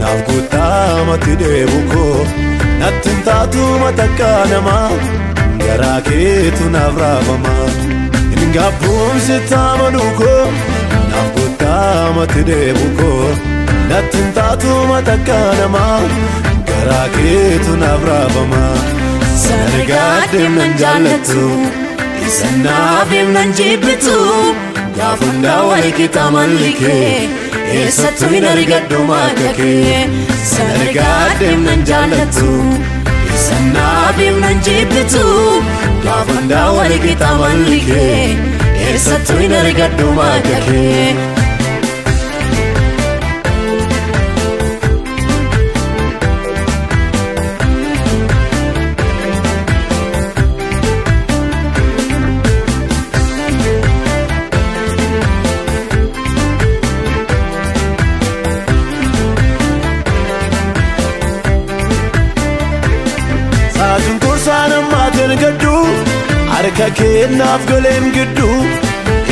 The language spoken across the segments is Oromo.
naaf guutaa mati deebuko nattin taatu matakkaanama garaa keetu naaf raafama hin gaabbuunsi taamanuko naaf guutaa mati deebuko nattin taatu matakkaanama garaa keetu naaf raafama sargaaddeem nan jaallattu isanaaf nan jibbitu gaafunda walikita mallike eessattu hin argadhu maakake sargaaddeem nan jaallattu isanaaf nan jibbitu gaafunda walikita mallike eessattu hin argadhu maakake Harka keennaaf goleem giddu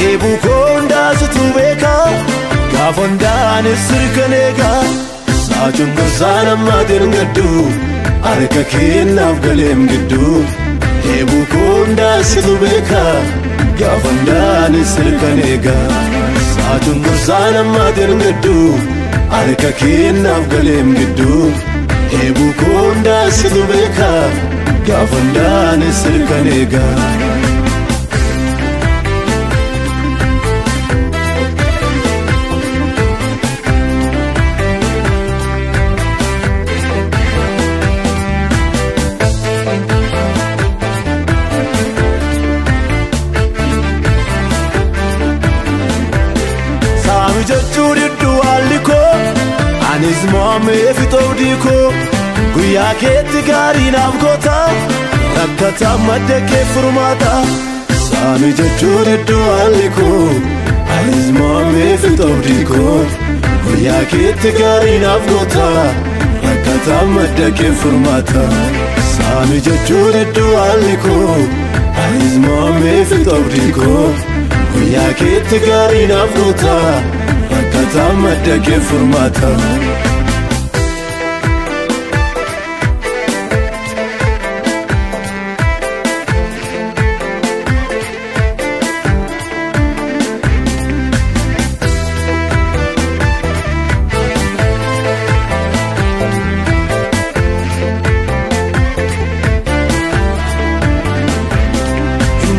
eebuukoondaa situ beeka gaafondaanis sirkaneeka saachuun gorsaan ammaatiin gaddu harka keennaaf goleem giddu eebuukoondaa situ beeka gaafondaanis sirkaneeka saachuun gorsaan ammaatiin gaddu harka keennaaf goleem giddu eebuukoondaa situ beeka gaafondaanis sirkaneeka saami jechuu didduu haalli koo anis mo'amee fixoofdii koo guyyaa keetti gaarii naaf goota rakkata madda kee furmaata saami jechuu didduu haalli koo anis mo'amee fixoofdii koo guyyaa keetti gaarii naaf goota rakkata madda kee furmaata saami jechuu didduu haalli koo anis mo'amee fixoofdii koo guyyaa keetti gaarii naaf goota rakkata madda kee furmaata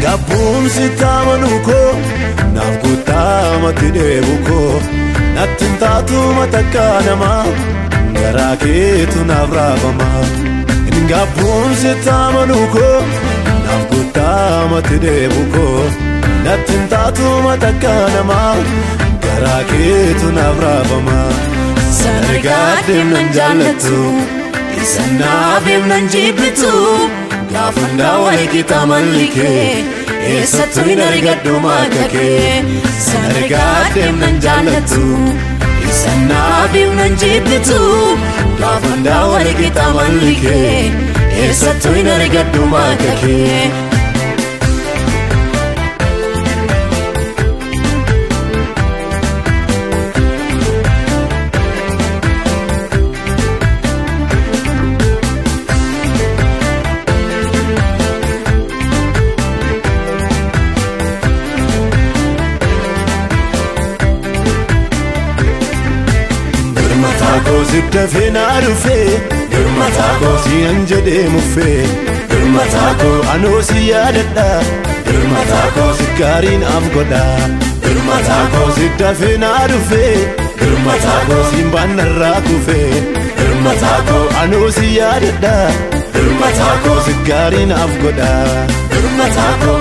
gaabbuunsi taamanuko naaf guutaa mati deebuko nattin taatu matakkaanama garaa keetu naaf raafama hin gaabbuunsi taamanuko naaf guutaa mati deebuko nattin taatu matakkaanama garaa keetu naaf raafama sargaaddeem nan jaallattu isanaaf nan jibbitu gaafunda walikita mallike eessattu hin argadhu maakake sargaaddeem nan jaallattu isanaaf nan jibbitu gaafunda walikita mallike eessattu hin argadhu maakake Siddafee naa dhufee girmataa koo si'an jedhee muffee girmataa koo anoo si yaadadha girmataa koo si gaarii naaf godha girmataa koo siddafee naa dhufee girmataa koo siin baannarraa kufee girmataa koo anoo si yaadadha girmataa koo si gaarii naaf godha girmataa koo